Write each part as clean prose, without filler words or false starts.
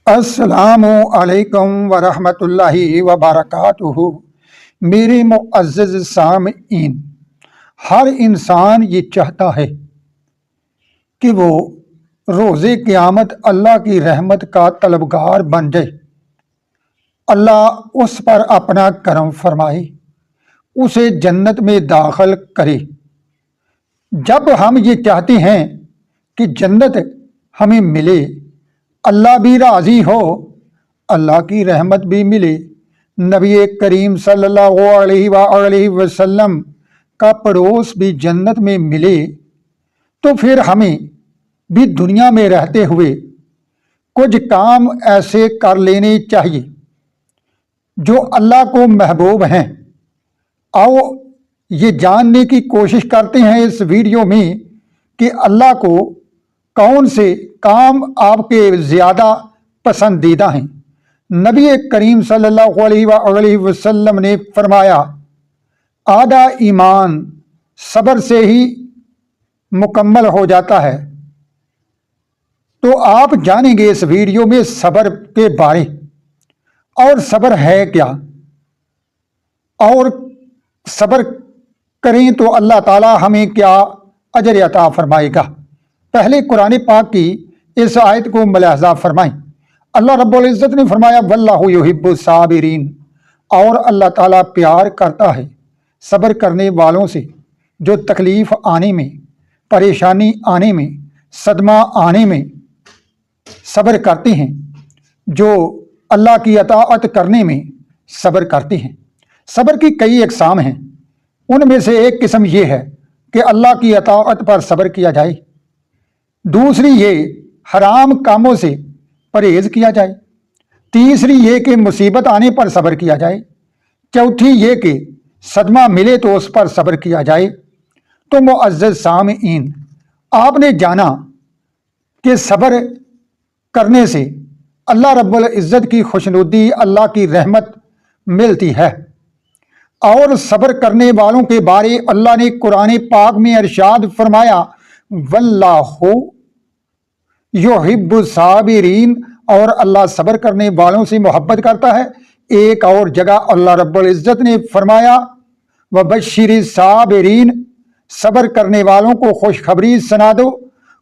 अस्सलामु अलैकुम वरहमतुल्लाहि वबरकातुहू। मेरे मुअज़्ज़ज़ सामईन, हर इंसान ये चाहता है कि वो रोज़े क़यामत अल्लाह की रहमत का तलबगार बन जाए। अल्लाह उस पर अपना करम फरमाए, उसे जन्नत में दाखिल करे। जब हम ये चाहते हैं कि जन्नत हमें मिले, अल्लाह भी राज़ी हो, अल्लाह की रहमत भी मिले, नबी करीम सल्लल्लाहु अलैहि वसल्लम का पड़ोस भी जन्नत में मिले, तो फिर हमें भी दुनिया में रहते हुए कुछ काम ऐसे कर लेने चाहिए जो अल्लाह को महबूब हैं। आओ ये जानने की कोशिश करते हैं इस वीडियो में कि अल्लाह को कौन से काम आपके ज़्यादा पसंदीदा हैं। नबी करीम सल्लल्लाहु अलैहि वसल्लम ने फरमाया, आधा ईमान सब्र से ही मुकम्मल हो जाता है। तो आप जानेंगे इस वीडियो में सब्र के बारे, और सब्र है क्या, और सब्र करें तो अल्लाह ताला हमें क्या अजर अता फरमाएगा। पहले कुरान पाक की इस आयत को मुलाहजा फरमाएं। अल्लाह रब्बुल इज़्ज़त ने फरमाया, वल्लाहु युहिब्बुस साबिरीन, और अल्लाह ताला प्यार करता है सब्र करने वालों से, जो तकलीफ़ आने में, परेशानी आने में, सदमा आने में सब्र करते हैं, जो अल्लाह की अताअत करने में सब्र करते हैं। सब्र की कई अक़साम हैं, उनमें से एक किस्म ये है कि अल्लाह की अताअत पर सब्र किया जाए। दूसरी ये हराम कामों से परहेज़ किया जाए। तीसरी ये कि मुसीबत आने पर सब्र किया जाए। चौथी ये कि सदमा मिले तो उस पर सब्र किया जाए। तो मुअज़्ज़ज़ सामईन, आपने जाना कि सब्र करने से अल्लाह रब्बुल इज़्ज़त की खुशनुदी, अल्लाह की रहमत मिलती है। और सब्र करने वालों के बारे अल्लाह ने कुरान पाक में इरशाद फरमाया, वल्लाहु युहिब्बुस साबिरीन, और अल्लाह सब्र करने वालों से मोहब्बत करता है। एक और जगह अल्लाह रब्बुल इज़्ज़त ने फरमाया, वबश्शिरिस साबिरीन, सब्र करने वालों को खुशखबरी सुना दो।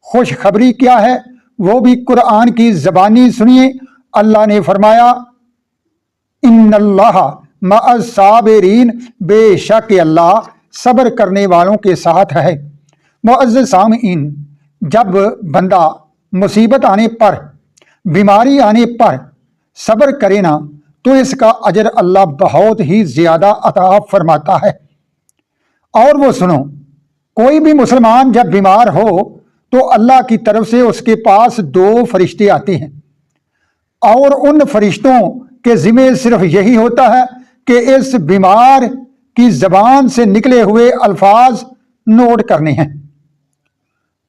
खुशखबरी क्या है वो भी कुरान की ज़बानी सुनिए। अल्लाह ने फरमाया, इन्नल्लाह मअस साबिरीन, बेशक अल्लाह सब्र करने वालों के साथ है। मुअज़्ज़ज़ सामईन, जब बंदा मुसीबत आने पर, बीमारी आने पर सब्र करे ना, तो इसका अजर अल्लाह बहुत ही ज़्यादा अता फरमाता है। और वो सुनो, कोई भी मुसलमान जब बीमार हो तो अल्लाह की तरफ से उसके पास दो फरिश्ते आते हैं, और उन फरिश्तों के ज़िम्मे सिर्फ यही होता है कि इस बीमार की ज़बान से निकले हुए अल्फाज नोट करने हैं।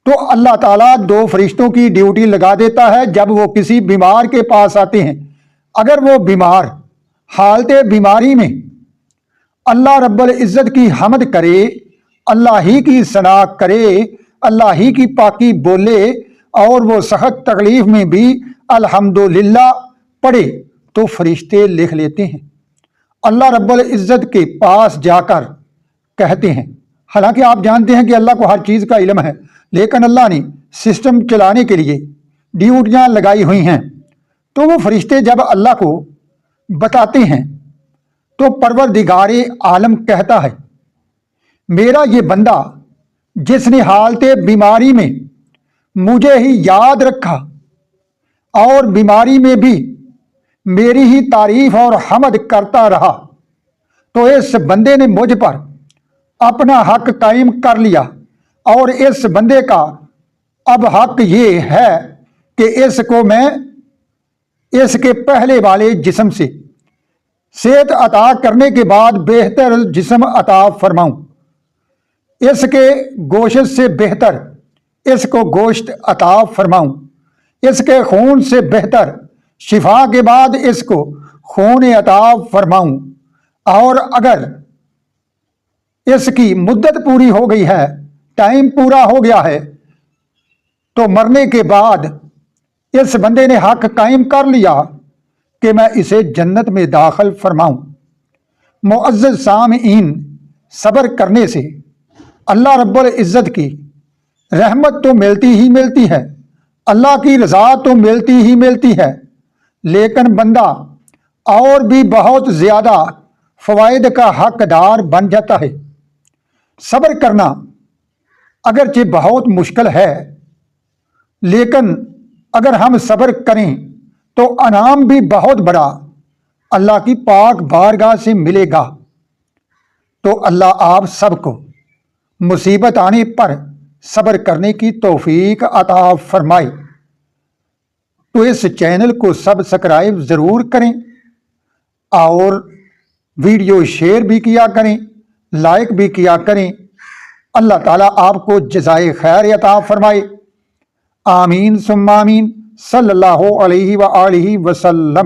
तो अल्लाह ताला दो फरिश्तों की ड्यूटी लगा देता है जब वो किसी बीमार के पास आते हैं। अगर वो बीमार हालत बीमारी में अल्लाह रब्बुल इज़्ज़त की हमद करे, अल्लाह ही की सना करे, अल्लाह ही की पाकी बोले, और वो सख्त तकलीफ में भी अल्हम्दुलिल्लाह पढ़े, तो फरिश्ते लिख लेते हैं। अल्लाह रब्बुल इज़्ज़त के पास जाकर कहते हैं। हालांकि आप जानते हैं कि अल्लाह को हर चीज़ का इल्म है, लेकिन अल्लाह ने सिस्टम चलाने के लिए ड्यूटियाँ लगाई हुई हैं। तो वो फरिश्ते जब अल्लाह को बताते हैं तो परवरदिगारे आलम कहता है, मेरा ये बंदा जिसने हालत बीमारी में मुझे ही याद रखा और बीमारी में भी मेरी ही तारीफ और हमद करता रहा, तो इस बंदे ने मुझ पर अपना हक कायम कर लिया। और इस बंदे का अब हक ये है कि इसको मैं इसके पहले वाले जिस्म से सेहत अता करने के बाद बेहतर जिस्म अता फरमाऊं, इसके गोश्त से बेहतर इसको गोश्त अता फरमाऊं, इसके खून से बेहतर शिफा के बाद इसको खून अता फरमाऊं। और अगर इसकी मुद्दत पूरी हो गई है, टाइम पूरा हो गया है, तो मरने के बाद اس بندے نے حق قائم کر لیا کہ میں اسے جنت میں داخل فرماؤں۔ معزز سامعین، صبر کرنے سے اللہ رب العزت کی رحمت تو ملتی ہی ملتی ہے، اللہ کی رضا تو ملتی ہی ملتی ہے، لیکن بندہ اور بھی بہت زیادہ فوائد کا حقدار بن جاتا ہے۔ صبر کرنا اگرچہ بہت مشکل ہے، لیکن اگر ہم صبر کریں تو انعام بھی بہت بڑا اللہ کی پاک بارگاہ سے ملے گا۔ تو اللہ آپ سب کو مصیبت آنے پر صبر کرنے کی توفیق عطا فرمائے۔ تو اس چینل کو سبسکرائب ضرور کریں اور ویڈیو شیئر بھی کیا کریں، لائک بھی کیا کریں۔ اللہ تعالیٰ آپ کو جزائے خیر عطا فرمائے۔ آمین ثم آمین۔ صلی اللہ علیہ وآلہ وسلم۔